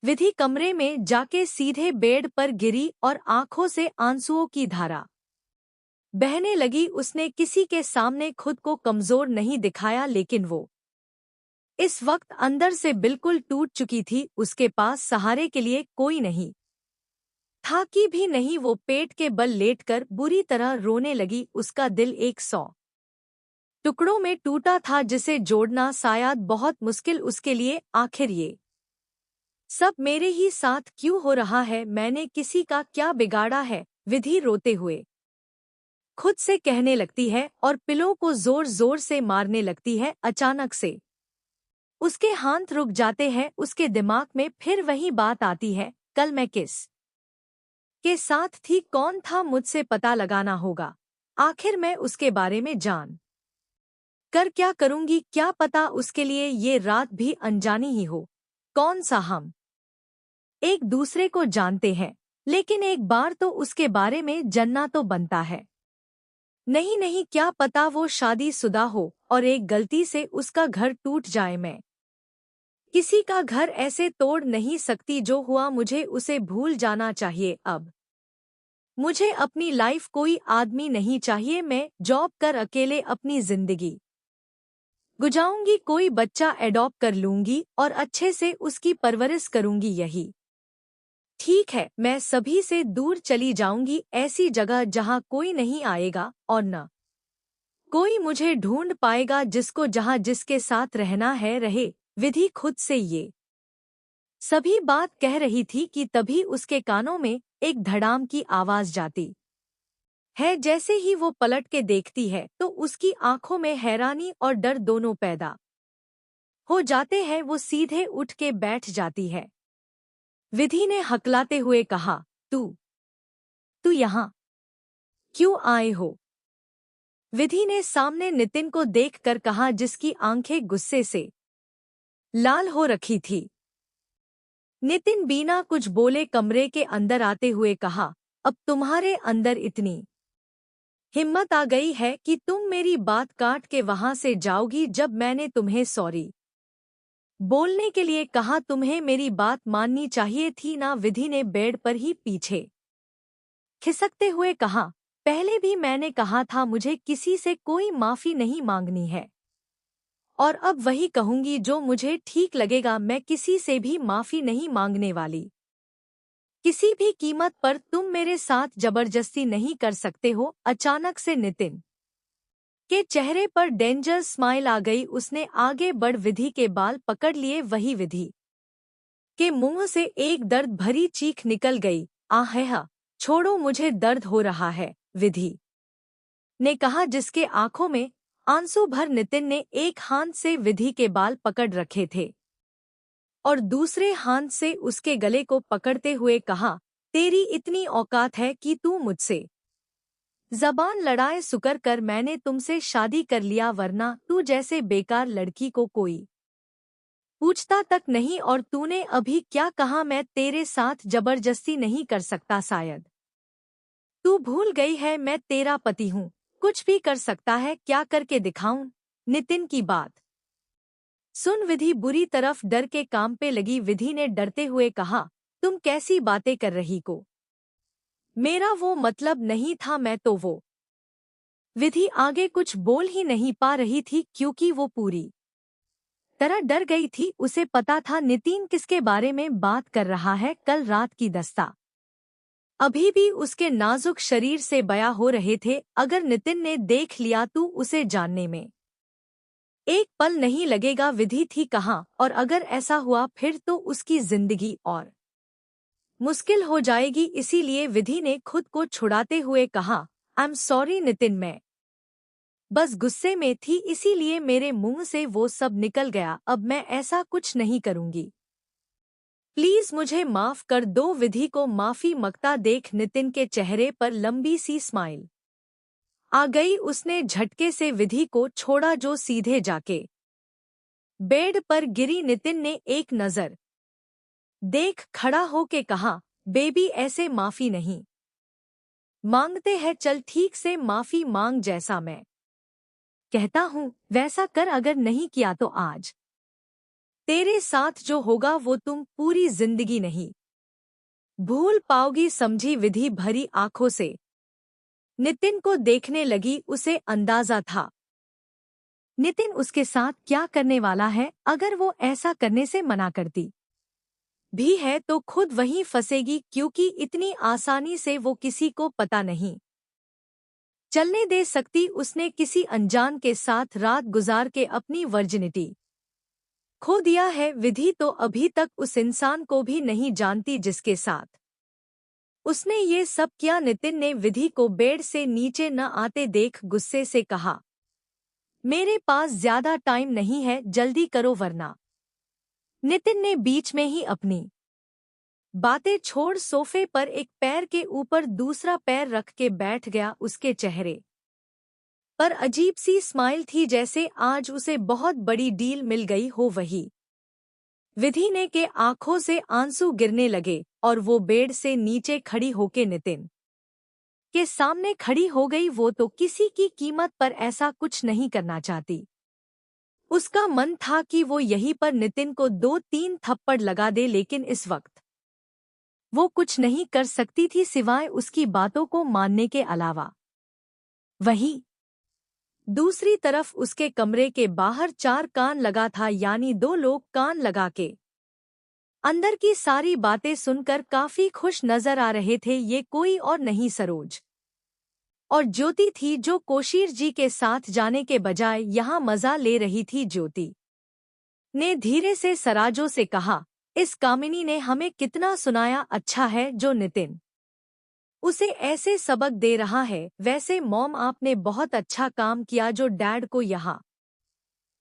विधि कमरे में जाके सीधे बेड पर गिरी और आंखों से आंसुओं की धारा बहने लगी। उसने किसी के सामने खुद को कमजोर नहीं दिखाया, लेकिन वो इस वक्त अंदर से बिल्कुल टूट चुकी थी। उसके पास सहारे के लिए कोई नहीं था कि भी नहीं। वो पेट के बल लेटकर बुरी तरह रोने लगी। उसका दिल 100 टुकड़ों में टूटा था, जिसे जोड़ना शायद बहुत मुश्किल उसके लिए। आखिर ये सब मेरे ही साथ क्यों हो रहा है? मैंने किसी का क्या बिगाड़ा है? विधि रोते हुए खुद से कहने लगती है और पिलो को जोर जोर से मारने लगती है। अचानक से उसके हाथ रुक जाते हैं। उसके दिमाग में फिर वही बात आती है, कल मैं किस के साथ थी, कौन था? मुझसे पता लगाना होगा। आखिर मैं उसके बारे में जान कर क्या करूंगी? क्या पता उसके लिए ये रात भी अनजानी ही हो। कौन सा हम एक दूसरे को जानते हैं, लेकिन एक बार तो उसके बारे में जानना तो बनता है। नहीं नहीं, क्या पता वो शादीशुदा हो और एक गलती से उसका घर टूट जाए। मैं किसी का घर ऐसे तोड़ नहीं सकती। जो हुआ मुझे उसे भूल जाना चाहिए। अब मुझे अपनी लाइफ कोई आदमी नहीं चाहिए। मैं जॉब कर अकेले अपनी जिंदगी गुजारूंगी। कोई बच्चा एडॉप्ट कर लूंगी और अच्छे से उसकी परवरिश करूंगी। यही ठीक है। मैं सभी से दूर चली जाऊंगी, ऐसी जगह जहां कोई नहीं आएगा और न कोई मुझे ढूंढ पाएगा। जिसको जहां जिसके साथ रहना है रहे। विधि खुद से ये सभी बात कह रही थी कि तभी उसके कानों में एक धड़ाम की आवाज जाती है। जैसे ही वो पलट के देखती है तो उसकी आंखों में हैरानी और डर दोनों पैदा हो जाते हैं। वो सीधे उठ के बैठ जाती है। विधि ने हकलाते हुए कहा, तू तू यहाँ क्यों आए हो? विधि ने सामने नितिन को देखकर कहा, जिसकी आंखें गुस्से से लाल हो रखी थी। नितिन बिना कुछ बोले कमरे के अंदर आते हुए कहा, अब तुम्हारे अंदर इतनी हिम्मत आ गई है कि तुम मेरी बात काट के वहां से जाओगी? जब मैंने तुम्हें सॉरी बोलने के लिए कहा, तुम्हें मेरी बात माननी चाहिए थी ना? विधि ने बेड पर ही पीछे खिसकते हुए कहा, पहले भी मैंने कहा था मुझे किसी से कोई माफी नहीं मांगनी है, और अब वही कहूंगी जो मुझे ठीक लगेगा। मैं किसी से भी माफी नहीं मांगने वाली। किसी भी कीमत पर तुम मेरे साथ जबरदस्ती नहीं कर सकते हो। अचानक से नितिन के चेहरे पर डेंजर स्माइल आ गई। उसने आगे बढ़ विधि के बाल पकड़ लिए। वही विधि के मुंह से एक दर्द भरी चीख निकल गई। आहा, छोड़ो, मुझे दर्द हो रहा है, विधि ने कहा, जिसके आंखों में आंसू भर। नितिन ने एक हाथ से विधि के बाल पकड़ रखे थे और दूसरे हाथ से उसके गले को पकड़ते हुए कहा, तेरी इतनी औकात है कि तू मुझसे जबान लड़ाए? शुक्र कर मैंने तुमसे शादी कर लिया, वरना तू जैसे बेकार लड़की को कोई पूछता तक नहीं। और तूने अभी क्या कहा? मैं तेरे साथ जबरदस्ती नहीं कर सकता। शायद तू भूल गई है, मैं तेरा पति हूँ, कुछ भी कर सकता है। क्या करके दिखाऊं? नितिन की बात सुन विधि बुरी तरफ डर के काम पे लगी। विधि ने डरते हुए कहा, तुम कैसी बातें कर रही को? मेरा वो मतलब नहीं था। मैं तो वो विधि आगे कुछ बोल ही नहीं पा रही थी, क्योंकि वो पूरी तरह डर गई थी। उसे पता था नितिन किसके बारे में बात कर रहा है। कल रात की दस्ता अभी भी उसके नाजुक शरीर से बया हो रहे थे। अगर नितिन ने देख लिया तो उसे जानने में एक पल नहीं लगेगा। विधि थी कहाँ, और अगर ऐसा हुआ फिर तो उसकी जिंदगी और मुश्किल हो जाएगी। इसीलिए विधि ने खुद को छुड़ाते हुए कहा, आई एम सॉरी नितिन, मैं बस गुस्से में थी, इसीलिए मेरे मुंह से वो सब निकल गया। अब मैं ऐसा कुछ नहीं करूंगी, प्लीज मुझे माफ कर दो। विधि को माफी मांगता देख नितिन के चेहरे पर लंबी सी स्माइल आ गई। उसने झटके से विधि को छोड़ा, जो सीधे जाके बेड पर गिरी। नितिन ने एक नजर देख खड़ा होके कहा, बेबी ऐसे माफी नहीं मांगते हैं, चल ठीक से माफी मांग, जैसा मैं कहता हूँ वैसा कर। अगर नहीं किया तो आज तेरे साथ जो होगा वो तुम पूरी जिंदगी नहीं भूल पाओगी, समझी विधि भरी आंखों से नितिन को देखने लगी। उसे अंदाजा था नितिन उसके साथ क्या करने वाला है। अगर वो ऐसा करने से मना करती भी है तो खुद वहीं फंसेगी, क्योंकि इतनी आसानी से वो किसी को पता नहीं चलने दे सकती। उसने किसी अनजान के साथ रात गुजार के अपनी वर्जिनिटी खो दिया है। विधि तो अभी तक उस इंसान को भी नहीं जानती जिसके साथ उसने ये सब किया। नितिन ने विधि को बेड से नीचे न आते देख गुस्से से कहा, मेरे पास ज्यादा टाइम नहीं है, जल्दी करो वरना। नितिन ने बीच में ही अपनी बातें छोड़ सोफे पर एक पैर के ऊपर दूसरा पैर रख के बैठ गया। उसके चेहरे पर अजीब सी स्माइल थी, जैसे आज उसे बहुत बड़ी डील मिल गई हो। वही विधि ने के आंखों से आंसू गिरने लगे और वो बेड से नीचे खड़ी होके नितिन के सामने खड़ी हो गई। वो तो किसी की कीमत पर ऐसा कुछ नहीं करना चाहती। उसका मन था कि वो यहीं पर नितिन को 2-3 थप्पड़ लगा दे, लेकिन इस वक्त वो कुछ नहीं कर सकती थी सिवाय उसकी बातों को मानने के अलावा। वहीं दूसरी तरफ उसके कमरे के बाहर 4 कान लगा था, यानी 2 लोग कान लगा के अंदर की सारी बातें सुनकर काफी खुश नजर आ रहे थे। ये कोई और नहीं सरोज और ज्योति थी, जो कोशीर जी के साथ जाने के बजाय यहाँ मजा ले रही थी। ज्योति ने धीरे से सराजो से कहा, इस कामिनी ने हमें कितना सुनाया। अच्छा है जो नितिन उसे ऐसे सबक दे रहा है। वैसे मॉम, आपने बहुत अच्छा काम किया जो डैड को यहाँ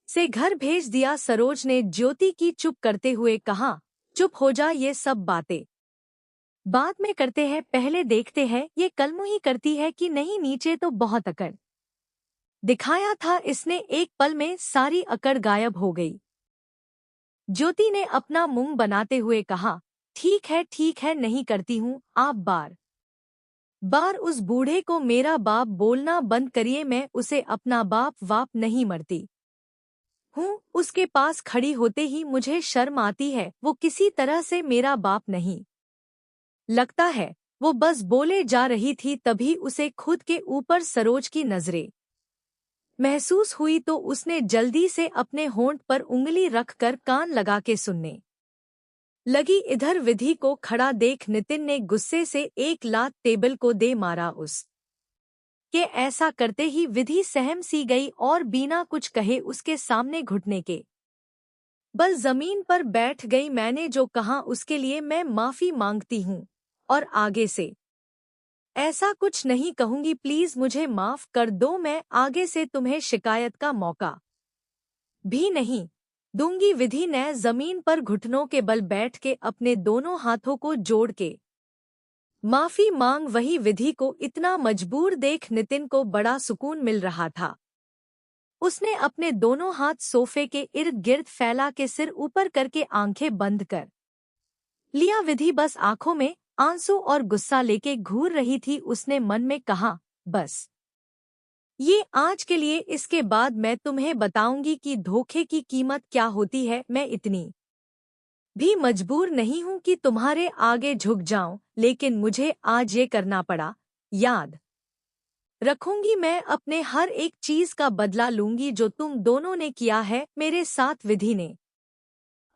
से घर भेज दिया। सरोज ने ज्योति की चुप करते हुए कहा, चुप हो जा, ये सब बातें बाद में करते हैं, पहले देखते हैं ये कलमुही करती है कि नहीं। नीचे तो बहुत अकड़ दिखाया था इसने, एक पल में सारी अकड़ गायब हो गई। ज्योति ने अपना मुंह बनाते हुए कहा, ठीक है, नहीं करती हूँ। आप बार बार उस बूढ़े को मेरा बाप बोलना बंद करिए। मैं उसे अपना बाप वाप नहीं मरती हूँ। उसके पास खड़ी होते ही मुझे शर्म आती है। वो किसी तरह से मेरा बाप नहीं लगता है। वो बस बोले जा रही थी, तभी उसे खुद के ऊपर सरोज की नजरें महसूस हुई तो उसने जल्दी से अपने होंठ पर उंगली रखकर कान लगा के सुनने लगी। इधर विधि को खड़ा देख नितिन ने गुस्से से एक लात टेबल को दे मारा। उस के ऐसा करते ही विधि सहम सी गई और बिना कुछ कहे उसके सामने घुटने के बल जमीन पर बैठ गई। मैंने जो कहा उसके लिए मैं माफी मांगती हूँ और आगे से ऐसा कुछ नहीं कहूंगी। प्लीज मुझे माफ कर दो। मैं आगे से तुम्हें शिकायत का मौका भी नहीं दूंगी। विधि ने जमीन पर घुटनों के बल बैठ के अपने दोनों हाथों को जोड़ के माफी मांग। वही विधि को इतना मजबूर देख नितिन को बड़ा सुकून मिल रहा था। उसने अपने दोनों हाथ सोफे के इर्द गिर्द फैला के सिर ऊपर करके आंखें बंद कर लिया। विधि बस आंखों में आंसू और गुस्सा लेके घूर रही थी। उसने मन में कहा, बस ये आज के लिए, इसके बाद मैं तुम्हें बताऊंगी कि धोखे की कीमत क्या होती है। मैं इतनी भी मजबूर नहीं हूं कि तुम्हारे आगे झुक जाऊं, लेकिन मुझे आज ये करना पड़ा। याद रखूंगी, मैं अपने हर एक चीज का बदला लूंगी जो तुम दोनों ने किया है मेरे साथ। विधि ने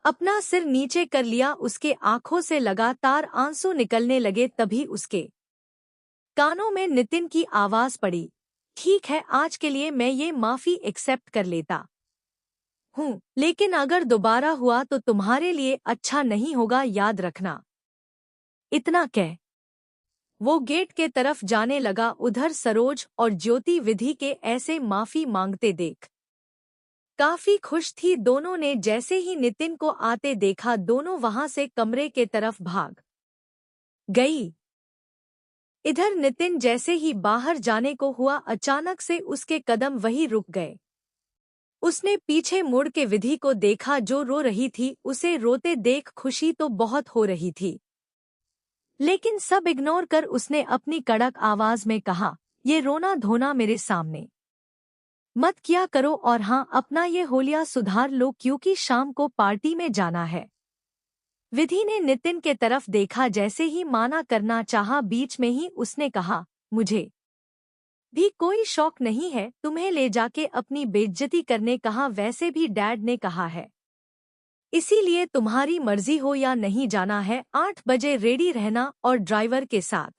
अपना सिर नीचे कर लिया। उसके आंखों से लगातार आंसू निकलने लगे। तभी उसके कानों में नितिन की आवाज पड़ी, ठीक है, आज के लिए मैं ये माफी एक्सेप्ट कर लेता हूँ, लेकिन अगर दोबारा हुआ तो तुम्हारे लिए अच्छा नहीं होगा, याद रखना। इतना कह वो गेट के तरफ जाने लगा। उधर सरोज और ज्योति विधि के ऐसे माफी मांगते देख काफी खुश थी। दोनों ने जैसे ही नितिन को आते देखा, दोनों वहां से कमरे के तरफ भाग गई। इधर नितिन जैसे ही बाहर जाने को हुआ, अचानक से उसके कदम वहीं रुक गए। उसने पीछे मुड़ के विधि को देखा जो रो रही थी। उसे रोते देख खुशी तो बहुत हो रही थी, लेकिन सब इग्नोर कर उसने अपनी कड़क आवाज में कहा, ये रोना धोना मेरे सामने मत किया करो और हाँ, अपना ये होलिया सुधार लो क्योंकि शाम को पार्टी में जाना है। विधि ने नितिन के तरफ देखा। जैसे ही माना करना चाहा, बीच में ही उसने कहा, मुझे भी कोई शौक नहीं है तुम्हें ले जाके अपनी बेइज्जती करने। कहा, वैसे भी डैड ने कहा है, इसीलिए तुम्हारी मर्जी हो या नहीं जाना है। 8 बजे रेडी रहना और ड्राइवर के साथ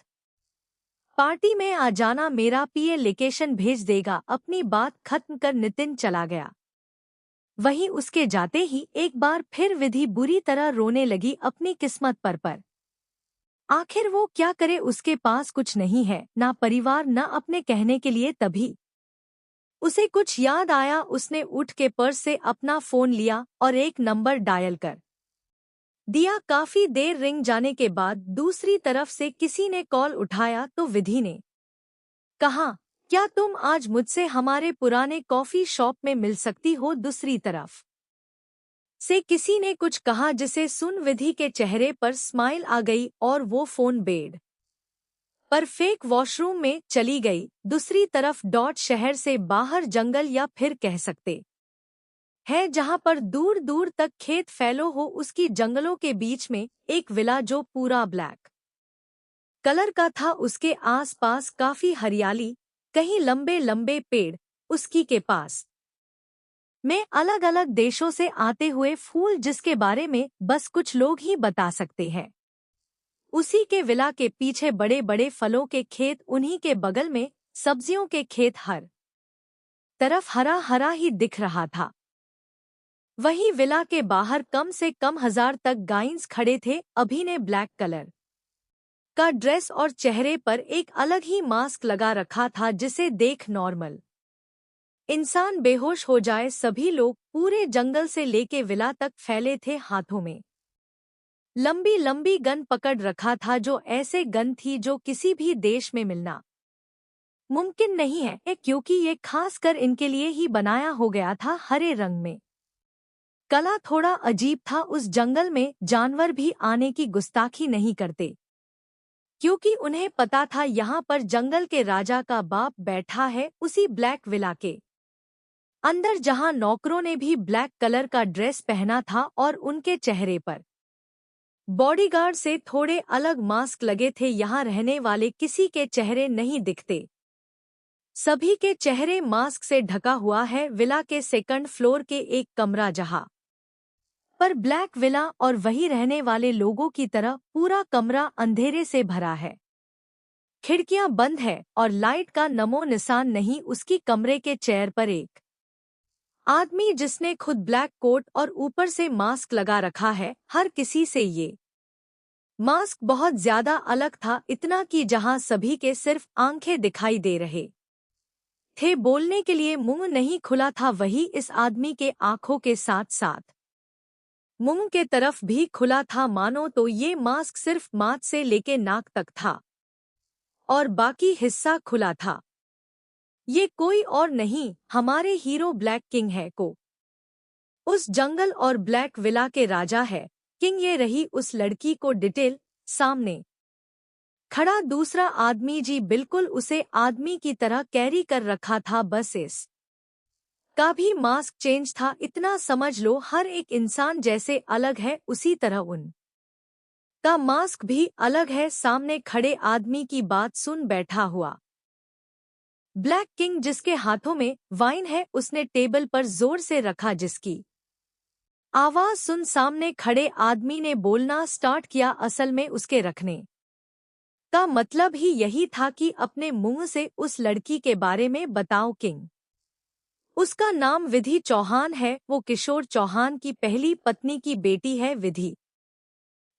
पार्टी में आ जाना। मेरा पीए लोकेशन भेज देगा। अपनी बात खत्म कर नितिन चला गया। वहीं उसके जाते ही एक बार फिर विधि बुरी तरह रोने लगी अपनी किस्मत पर। आखिर वो क्या करे, उसके पास कुछ नहीं है, ना परिवार न अपने कहने के लिए। तभी उसे कुछ याद आया। उसने उठ के पर्स से अपना फोन लिया और एक नंबर डायल कर दिया। काफी देर रिंग जाने के बाद दूसरी तरफ से किसी ने कॉल उठाया तो विधि ने कहा, क्या तुम आज मुझसे हमारे पुराने कॉफी शॉप में मिल सकती हो? दूसरी तरफ से किसी ने कुछ कहा जिसे सुन विधि के चेहरे पर स्माइल आ गई और वो फोन बेड पर फेंक वॉशरूम में चली गई। दूसरी तरफ डॉट शहर से बाहर जंगल या फिर कह सकते है जहां पर दूर दूर तक खेत फैलो हो, उसकी जंगलों के बीच में एक विला जो पूरा ब्लैक कलर का था। उसके आसपास काफी हरियाली, कहीं लंबे लंबे पेड़, उसकी के पास में अलग अलग देशों से आते हुए फूल जिसके बारे में बस कुछ लोग ही बता सकते हैं। उसी के विला के पीछे बड़े बड़े फलों के खेत, उन्हीं के बगल में सब्जियों के खेत, हर तरफ हरा हरा ही दिख रहा था। वही विला के बाहर कम से कम 1000 तक गाइन्स खड़े थे। अभी ने ब्लैक कलर का ड्रेस और चेहरे पर एक अलग ही मास्क लगा रखा था जिसे देख नॉर्मल इंसान बेहोश हो जाए। सभी लोग पूरे जंगल से लेके विला तक फैले थे। हाथों में लंबी लंबी गन पकड़ रखा था, जो ऐसे गन थी जो किसी भी देश में मिलना मुमकिन नहीं है क्योंकि ये खास कर इनके लिए ही बनाया हो गया था। हरे रंग में कला थोड़ा अजीब था। उस जंगल में जानवर भी आने की गुस्ताखी नहीं करते क्योंकि उन्हें पता था यहाँ पर जंगल के राजा का बाप बैठा है। उसी ब्लैक विला के अंदर जहाँ नौकरों ने भी ब्लैक कलर का ड्रेस पहना था और उनके चेहरे पर बॉडीगार्ड से थोड़े अलग मास्क लगे थे। यहाँ रहने वाले किसी के चेहरे नहीं दिखते, सभी के चेहरे मास्क से ढका हुआ है। विला के सेकंड फ्लोर के एक कमरा जहाँ पर ब्लैक विला और वही रहने वाले लोगों की तरह पूरा कमरा अंधेरे से भरा है। खिड़कियां बंद है और लाइट का नमो निशान नहीं। उसकी कमरे के चेयर पर एक आदमी जिसने खुद ब्लैक कोट और ऊपर से मास्क लगा रखा है। हर किसी से ये मास्क बहुत ज्यादा अलग था, इतना कि जहां सभी के सिर्फ आंखें दिखाई दे रहे थे, बोलने के लिए मुंह नहीं खुला था। वही इस आदमी के आंखों के साथ साथ मुंह के तरफ भी खुला था, मानो तो ये मास्क सिर्फ माथ से लेके नाक तक था और बाकी हिस्सा खुला था। ये कोई और नहीं, हमारे हीरो ब्लैक किंग है को उस जंगल और ब्लैक विला के राजा है। किंग ये रही उस लड़की को डिटेल सामने खड़ा दूसरा आदमी जी, बिल्कुल उसे आदमी की तरह कैरी कर रखा था, बस इस का भी मास्क चेंज था। इतना समझ लो, हर एक इंसान जैसे अलग है उसी तरह उन का मास्क भी अलग है। सामने खड़े आदमी की बात सुन बैठा हुआ ब्लैक किंग जिसके हाथों में वाइन है, उसने टेबल पर जोर से रखा, जिसकी आवाज सुन सामने खड़े आदमी ने बोलना स्टार्ट किया। असल में उसके रखने का मतलब ही यही था कि अपने मुंह से उस लड़की के बारे में बताओ। किंग उसका नाम विधि चौहान है। वो किशोर चौहान की पहली पत्नी की बेटी है। विधि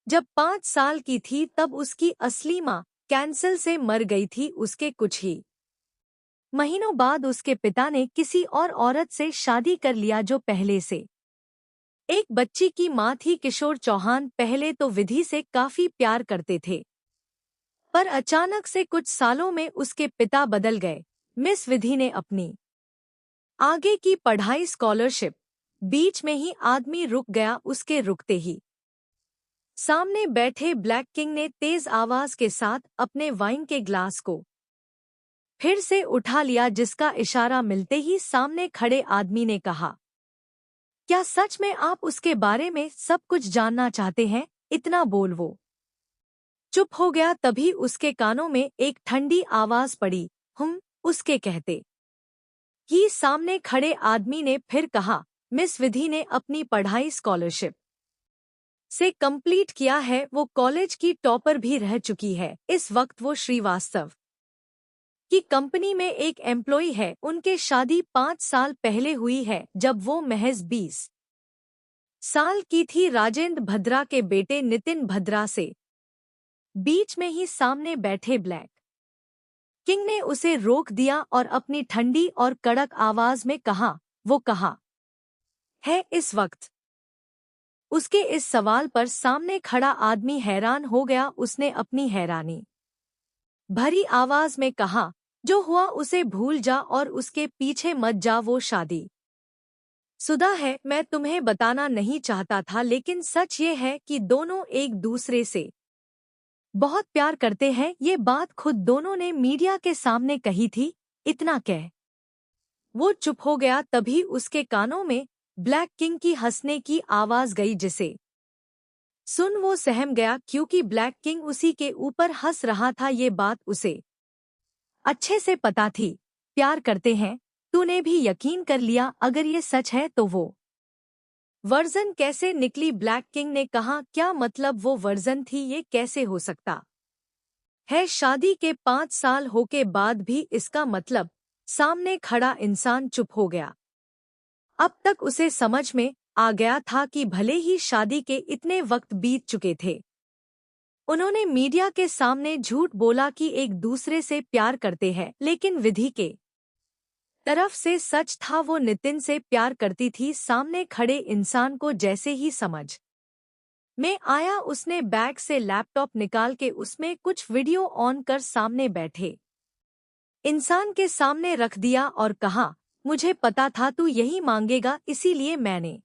जब 5 साल की थी तब उसकी असली माँ कैंसर से मर गई थी। उसके कुछ ही महीनों बाद उसके पिता ने किसी और औरत से शादी कर लिया जो पहले से एक बच्ची की माँ थी। किशोर चौहान पहले तो विधि से काफी प्यार करते थे, पर अचानक से कुछ सालों में उसके पिता बदल गए। मिस विधि ने अपनी आगे की पढ़ाई स्कॉलरशिप बीच में ही आदमी रुक गया। उसके रुकते ही सामने बैठे ब्लैक किंग ने तेज आवाज के साथ अपने वाइन के ग्लास को फिर से उठा लिया, जिसका इशारा मिलते ही सामने खड़े आदमी ने कहा, क्या सच में आप उसके बारे में सब कुछ जानना चाहते हैं? इतना बोल वो चुप हो गया। तभी उसके कानों में एक ठंडी आवाज पड़ी, उसके कहते ही सामने खड़े आदमी ने फिर कहा, मिस विधि ने अपनी पढ़ाई स्कॉलरशिप से कंप्लीट किया है, वो कॉलेज की टॉपर भी रह चुकी है। इस वक्त वो श्रीवास्तव की कंपनी में एक एम्प्लॉय है। उनके शादी 5 साल पहले हुई है, जब वो महज 20 साल की थी। राजेंद्र भद्रा के बेटे नितिन भद्रा से बीच में ही सामने बैठे ब्लैक किंग ने उसे रोक दिया और अपनी ठंडी और कड़क आवाज में कहा, वो कहा है इस वक्त? उसके इस सवाल पर सामने खड़ा आदमी हैरान हो गया। उसने अपनी हैरानी भरी आवाज में कहा, जो हुआ उसे भूल जा और उसके पीछे मत जा। वो शादी शुदा है। मैं तुम्हें बताना नहीं चाहता था, लेकिन सच ये है कि दोनों एक दूसरे से बहुत प्यार करते हैं। ये बात खुद दोनों ने मीडिया के सामने कही थी। इतना कह वो चुप हो गया। तभी उसके कानों में ब्लैक किंग की हंसने की आवाज गई, जिसे सुन वो सहम गया, क्योंकि ब्लैक किंग उसी के ऊपर हंस रहा था। ये बात उसे अच्छे से पता थी। प्यार करते हैं, तूने भी यकीन कर लिया। अगर ये सच है तो वो वर्जन कैसे निकली? ब्लैक किंग ने कहा, क्या मतलब वो वर्जन थी? ये कैसे हो सकता है? शादी के 5 साल होके बाद भी? इसका मतलब? सामने खड़ा इंसान चुप हो गया। अब तक उसे समझ में आ गया था कि भले ही शादी के इतने वक्त बीत चुके थे, उन्होंने मीडिया के सामने झूठ बोला कि एक दूसरे से प्यार करते हैं, लेकिन विधि के तरफ से सच था। वो नितिन से प्यार करती थी। सामने खड़े इंसान को जैसे ही समझ में आया, उसने बैग से लैपटॉप निकाल के उसमें कुछ वीडियो ऑन कर सामने बैठे इंसान के सामने रख दिया और कहा, मुझे पता था तू यही मांगेगा, इसीलिए मैंने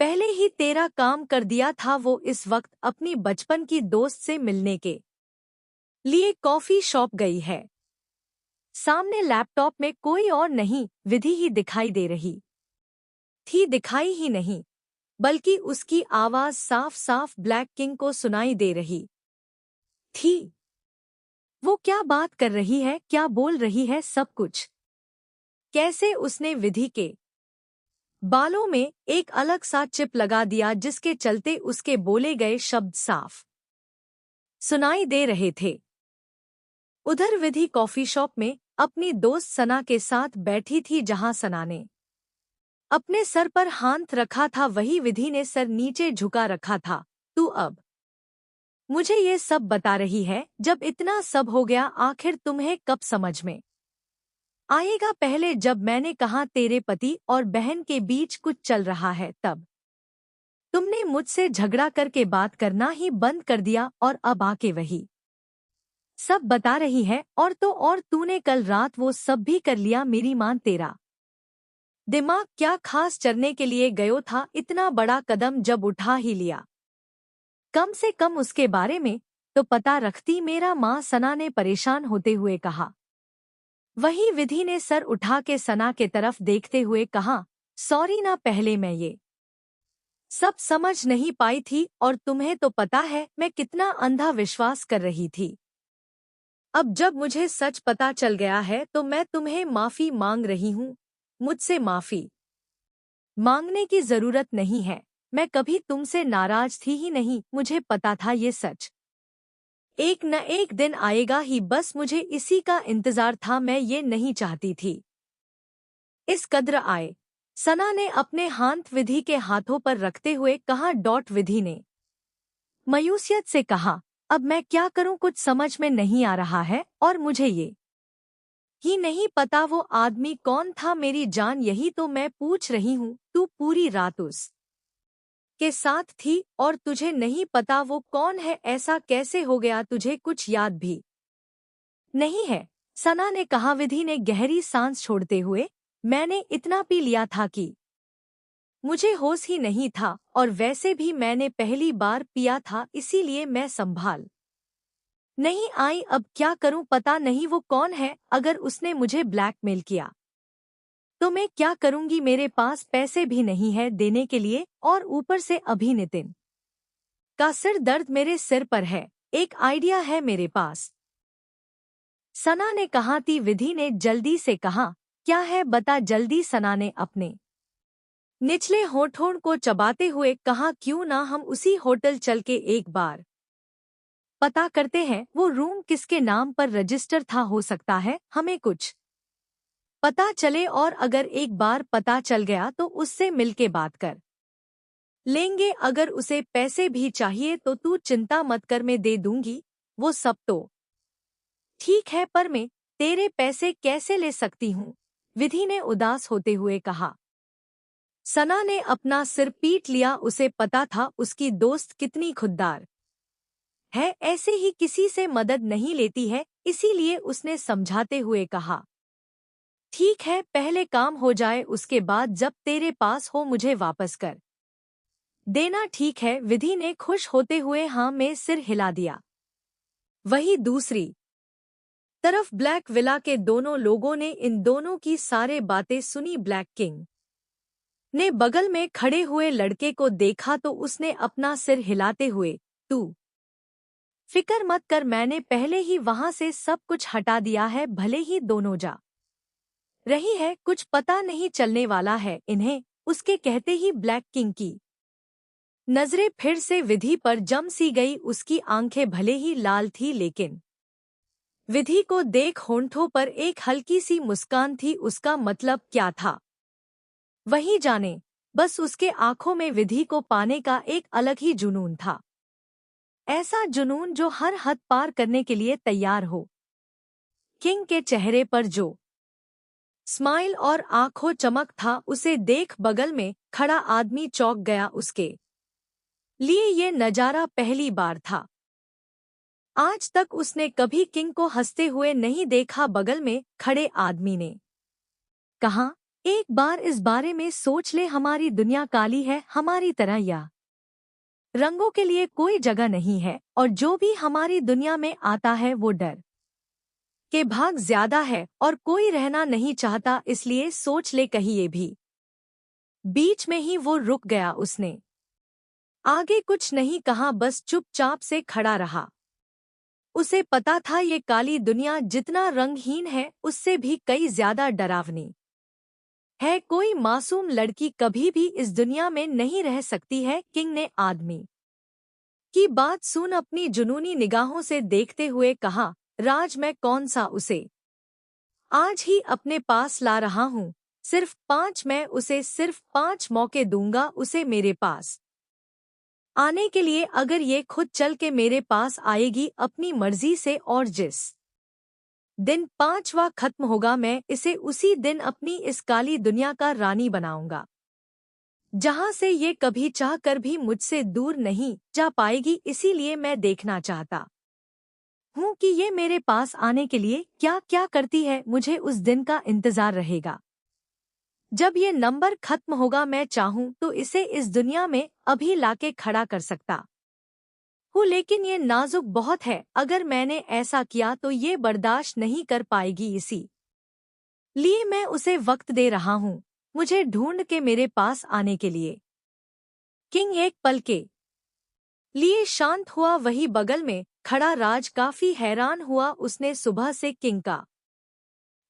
पहले ही तेरा काम कर दिया था। वो इस वक्त अपनी बचपन की दोस्त से मिलने के लिए कॉफी शॉप गई है। सामने लैपटॉप में कोई और नहीं, विधि ही दिखाई दे रही थी। दिखाई ही नहीं, बल्कि उसकी आवाज साफ साफ ब्लैक किंग को सुनाई दे रही थी। वो क्या बात कर रही है, क्या बोल रही है, सब कुछ कैसे? उसने विधि के बालों में एक अलग सा चिप लगा दिया, जिसके चलते उसके बोले गए शब्द साफ सुनाई दे रहे थे। उधर विधि कॉफी शॉप में अपनी दोस्त सना के साथ बैठी थी। जहां सना ने अपने सर पर हाथ रखा था, वही विधि ने सर नीचे झुका रखा था। तू अब मुझे ये सब बता रही है? जब इतना सब हो गया, आखिर तुम्हें कब समझ में आएगा? पहले जब मैंने कहा तेरे पति और बहन के बीच कुछ चल रहा है, तब तुमने मुझसे झगड़ा करके बात करना ही बंद कर दिया, और अब आके वही सब बता रही है। और तो और तूने कल रात वो सब भी कर लिया। मेरी मां, तेरा दिमाग क्या खास चरने के लिए गयो था? इतना बड़ा कदम जब उठा ही लिया, कम से कम उसके बारे में तो पता रखती। मेरा मां, सना ने परेशान होते हुए कहा। वही विधि ने सर उठा के सना के तरफ देखते हुए कहा, सॉरी ना, पहले मैं ये सब समझ नहीं पाई थी, और तुम्हें तो पता है मैं कितना अंधा विश्वास कर रही थी। अब जब मुझे सच पता चल गया है, तो मैं तुम्हें माफी मांग रही हूँ। मुझसे माफी मांगने की जरूरत नहीं है। मैं कभी तुमसे नाराज थी ही नहीं। मुझे पता था ये सच एक न एक दिन आएगा ही, बस मुझे इसी का इंतजार था। मैं ये नहीं चाहती थी इस कद्र आए। सना ने अपने हाथ विधि के हाथों पर रखते हुए कहा। विधि ने मायूसियत से कहा, अब मैं क्या करूं? कुछ समझ में नहीं आ रहा है, और मुझे ये ही नहीं पता वो आदमी कौन था। मेरी जान, यही तो मैं पूछ रही हूँ। तू पूरी रात उस के साथ थी, और तुझे नहीं पता वो कौन है? ऐसा कैसे हो गया? तुझे कुछ याद भी नहीं है? सना ने कहा। विधि ने गहरी सांस छोड़ते हुए, मैंने इतना पी लिया था कि मुझे होश ही नहीं था, और वैसे भी मैंने पहली बार पिया था, इसीलिए मैं संभाल नहीं आई, अब क्या करूं, पता नहीं वो कौन है। अगर उसने मुझे ब्लैकमेल किया तो मैं क्या करूंगी, मेरे पास पैसे भी नहीं है देने के लिए, और ऊपर से अभी नितिन का सिर दर्द मेरे सिर पर है। एक आइडिया है मेरे पास, सना ने कहा। थी विधि ने जल्दी से कहा। क्या है, बता जल्दी, सना ने अपने निचले होठों को चबाते हुए कहा। क्यों ना हम उसी होटल चल के एक बार पता करते हैं वो रूम किसके नाम पर रजिस्टर था, हो सकता है हमें कुछ पता चले, और अगर एक बार पता चल गया तो उससे मिलके बात कर लेंगे। अगर उसे पैसे भी चाहिए तो तू चिंता मत कर, मैं दे दूंगी वो सब तो ठीक है, पर मैं तेरे पैसे कैसे ले सकती हूँ, विधि ने उदास होते हुए कहा। सना ने अपना सिर पीट लिया, उसे पता था उसकी दोस्त कितनी खुददार है, ऐसे ही किसी से मदद नहीं लेती है, इसीलिए उसने समझाते हुए कहा। ठीक है, पहले काम हो जाए, उसके बाद जब तेरे पास हो मुझे वापस कर देना, ठीक है, विधि ने खुश होते हुए हाँ में सिर हिला दिया। वही दूसरी तरफ ब्लैक विला के दोनों लोगों ने इन दोनों की सारे बातें सुनी। ब्लैक किंग ने बगल में खड़े हुए लड़के को देखा तो उसने अपना सिर हिलाते हुए, तू फिक्र मत कर, मैंने पहले ही वहां से सब कुछ हटा दिया है, भले ही दोनों जा रही है, कुछ पता नहीं चलने वाला है इन्हें। उसके कहते ही ब्लैक किंग की नजरें फिर से विधि पर जम सी गई। उसकी आंखें भले ही लाल थी, लेकिन विधि को देख होंठों पर एक हल्की सी मुस्कान थी। उसका मतलब क्या था वही जाने, बस उसके आंखों में विधि को पाने का एक अलग ही जुनून था, ऐसा जुनून जो हर हद पार करने के लिए तैयार हो। किंग के चेहरे पर जो स्माइल और आंखों चमक था, उसे देख बगल में खड़ा आदमी चौंक गया। उसके लिए ये नजारा पहली बार था। आज तक उसने कभी किंग को हंसते हुए नहीं देखा। बगल में खड़े आदमी ने कहा, एक बार इस बारे में सोच ले, हमारी दुनिया काली है, हमारी तरह या रंगों के लिए कोई जगह नहीं है, और जो भी हमारी दुनिया में आता है वो डर के भाग ज्यादा है, और कोई रहना नहीं चाहता, इसलिए सोच ले कहिए भी। बीच में ही वो रुक गया, उसने आगे कुछ नहीं कहा, बस चुपचाप से खड़ा रहा। उसे पता था ये काली दुनिया जितना रंगहीन है, उससे भी कई ज्यादा डरावनी है। कोई मासूम लड़की कभी भी इस दुनिया में नहीं रह सकती है। किंग ने आदमी की बात सुन अपनी जुनूनी निगाहों से देखते हुए कहा, राज, मैं कौन सा उसे आज ही अपने पास ला रहा हूँ, सिर्फ 5, मैं उसे सिर्फ 5 मौके दूंगा उसे मेरे पास आने के लिए। अगर ये खुद चल के मेरे पास आएगी अपनी मर्जी से, और जिस दिन 5वां खत्म होगा, मैं इसे उसी दिन अपनी इस काली दुनिया का रानी बनाऊंगा, जहां से ये कभी चाह कर भी मुझसे दूर नहीं जा पाएगी। इसीलिए मैं देखना चाहता हूँ कि ये मेरे पास आने के लिए क्या क्या करती है। मुझे उस दिन का इंतजार रहेगा जब ये नंबर खत्म होगा। मैं चाहूँ तो इसे इस दुनिया में अभी लाके खड़ा कर सकता हूँ, लेकिन ये नाजुक बहुत है। अगर मैंने ऐसा किया तो ये बर्दाश्त नहीं कर पाएगी, इसी लिए मैं उसे वक्त दे रहा हूँ मुझे ढूंढ के मेरे पास आने के लिए। किंग एक पल के लिए शांत हुआ। वही बगल में खड़ा राज काफी हैरान हुआ। उसने सुबह से किंग का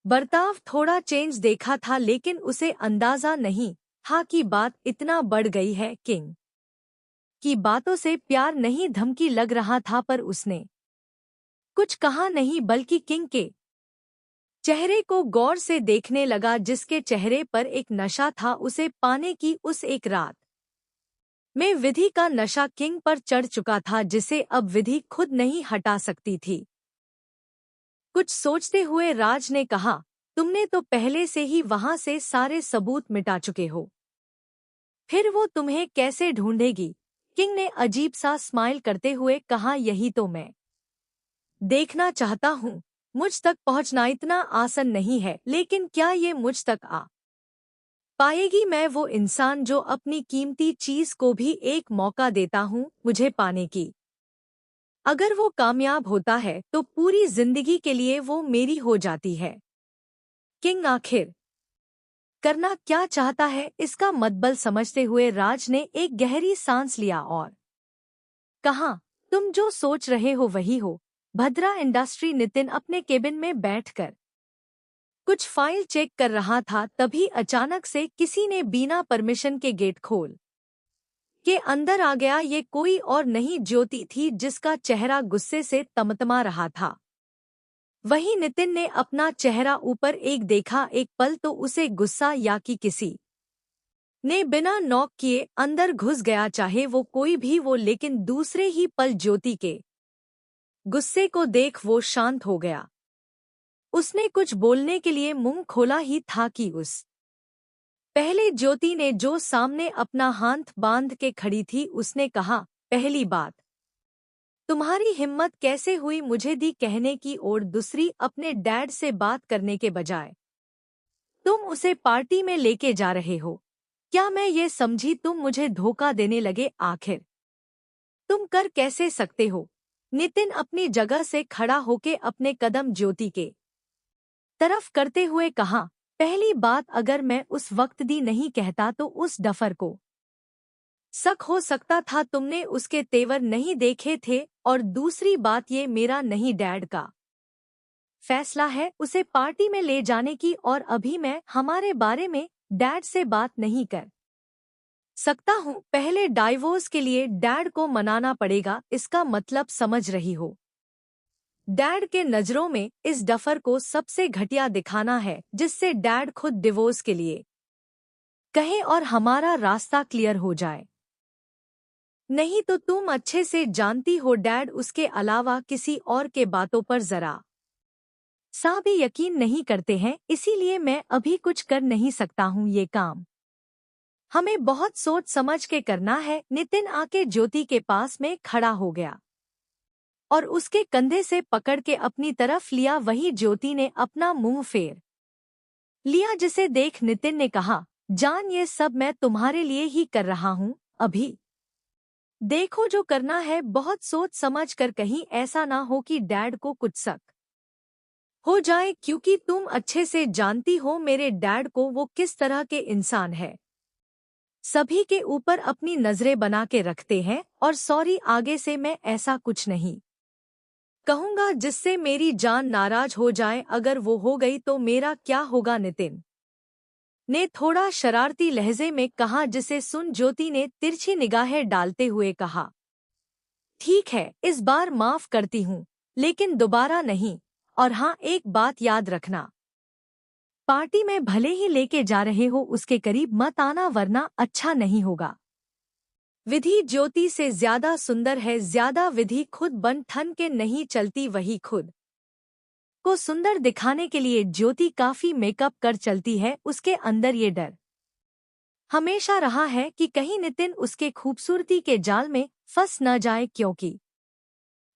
बर्ताव थोड़ा चेंज देखा था, लेकिन उसे अंदाजा नहीं था कि बात इतना बढ़ गई है। किंग की बातों से प्यार नहीं धमकी लग रहा था, पर उसने कुछ कहा नहीं, बल्कि किंग के चेहरे को गौर से देखने लगा, जिसके चेहरे पर एक नशा था उसे पाने की। उस एक रात में विधि का नशा किंग पर चढ़ चुका था, जिसे अब विधि खुद नहीं हटा सकती थी। कुछ सोचते हुए राज ने कहा, तुमने तो पहले से ही वहां से सारे सबूत मिटा चुके हो, फिर वो तुम्हें कैसे ढूंढेगी? किंग ने अजीब सा स्माइल करते हुए कहा, यही तो मैं देखना चाहता हूँ। मुझ तक पहुँचना इतना आसान नहीं है, लेकिन क्या ये मुझ तक आ पाएगी? मैं वो इंसान जो अपनी कीमती चीज को भी एक मौका देता हूँ मुझे पाने की। अगर वो कामयाब होता है तो पूरी जिंदगी के लिए वो मेरी हो जाती है। किंग आखिर करना क्या चाहता है इसका मतबल समझते हुए राज ने एक गहरी सांस लिया और कहा, तुम जो सोच रहे हो वही हो। भद्रा इंडस्ट्री नितिन अपने केबिन में बैठकर कुछ फाइल चेक कर रहा था, तभी अचानक से किसी ने बिना परमिशन के गेट खोल के अंदर आ गया। ये कोई और नहीं ज्योति थी, जिसका चेहरा गुस्से से तमतमा रहा था। वहीं नितिन ने अपना चेहरा ऊपर एक देखा, एक पल तो उसे गुस्सा या कि किसी ने बिना नॉक किए अंदर घुस गया, चाहे वो कोई भी वो, लेकिन दूसरे ही पल ज्योति के गुस्से को देख वो शांत हो गया। उसने कुछ बोलने के लिए मुंह खोला ही था कि उस पहले ज्योति ने, जो सामने अपना हाथ बांध के खड़ी थी, उसने कहा, पहली बात, तुम्हारी हिम्मत कैसे हुई मुझे दी कहने की, और दूसरी, अपने डैड से बात करने के बजाय तुम उसे पार्टी में लेके जा रहे हो। क्या मैं ये समझी तुम मुझे धोखा देने लगे? आखिर तुम कर कैसे सकते हो? नितिन अपनी जगह से खड़ा होके अपने कदम ज्योति के तरफ करते हुए कहा, पहली बात, अगर मैं उस वक्त दी नहीं कहता तो उस डफर को शक हो सकता था, तुमने उसके तेवर नहीं देखे थे। और दूसरी बात, ये मेरा नहीं डैड का फैसला है उसे पार्टी में ले जाने की, और अभी मैं हमारे बारे में डैड से बात नहीं कर सकता हूँ। पहले डाइवोर्स के लिए डैड को मनाना पड़ेगा, इसका मतलब समझ रही हो? डैड के नजरों में इस डफर को सबसे घटिया दिखाना है, जिससे डैड खुद डिवोर्स के लिए कहे और हमारा रास्ता क्लियर हो जाए। नहीं तो तुम अच्छे से जानती हो डैड उसके अलावा किसी और के बातों पर जरा सा भी यकीन नहीं करते हैं, इसीलिए मैं अभी कुछ कर नहीं सकता हूँ। ये काम हमें बहुत सोच समझ के करना है। नितिन आके ज्योति के पास में खड़ा हो गया और उसके कंधे से पकड़ के अपनी तरफ लिया। वही ज्योति ने अपना मुंह फेर लिया, जिसे देख नितिन ने कहा, जान, ये सब मैं तुम्हारे लिए ही कर रहा हूँ। अभी देखो जो करना है, बहुत सोच समझ कर, कहीं ऐसा ना हो कि डैड को कुछ शक हो जाए, क्योंकि तुम अच्छे से जानती हो मेरे डैड को, वो किस तरह के इंसान है। सभी के ऊपर अपनी नजरें बना के रखते हैं। और सॉरी, आगे से मैं ऐसा कुछ नहीं कहूंगा जिससे मेरी जान नाराज हो जाए। अगर वो हो गई तो मेरा क्या होगा? नितिन ने थोड़ा शरारती लहजे में कहा, जिसे सुन ज्योति ने तिरछी निगाहें डालते हुए कहा, ठीक है, इस बार माफ करती हूँ, लेकिन दोबारा नहीं। और हाँ, एक बात याद रखना, पार्टी में भले ही लेके जा रहे हो, उसके करीब मत आना, वरना अच्छा नहीं होगा। विधि ज्योति से ज्यादा सुंदर है, ज्यादा विधि खुद बन ठन के नहीं चलती, वही खुद को सुंदर दिखाने के लिए ज्योति काफी मेकअप कर चलती है। उसके अंदर ये डर हमेशा रहा है कि कहीं नितिन उसके खूबसूरती के जाल में फंस न जाए, क्योंकि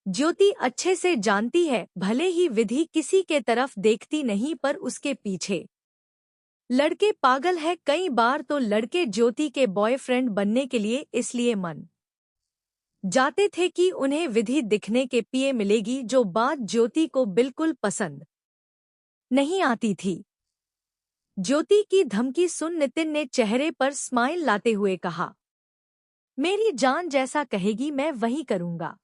ज्योति अच्छे से जानती है, भले ही विधि किसी के तरफ देखती नहीं, पर उसके पीछे लड़के पागल है। कई बार तो लड़के ज्योति के बॉयफ्रेंड बनने के लिए इसलिए मन जाते थे कि उन्हें विधि दिखने के पिए मिलेगी, जो बात ज्योति को बिल्कुल पसंद नहीं आती थी। ज्योति की धमकी सुन नितिन ने चेहरे पर स्माइल लाते हुए कहा, मेरी जान जैसा कहेगी मैं वही करूंगा।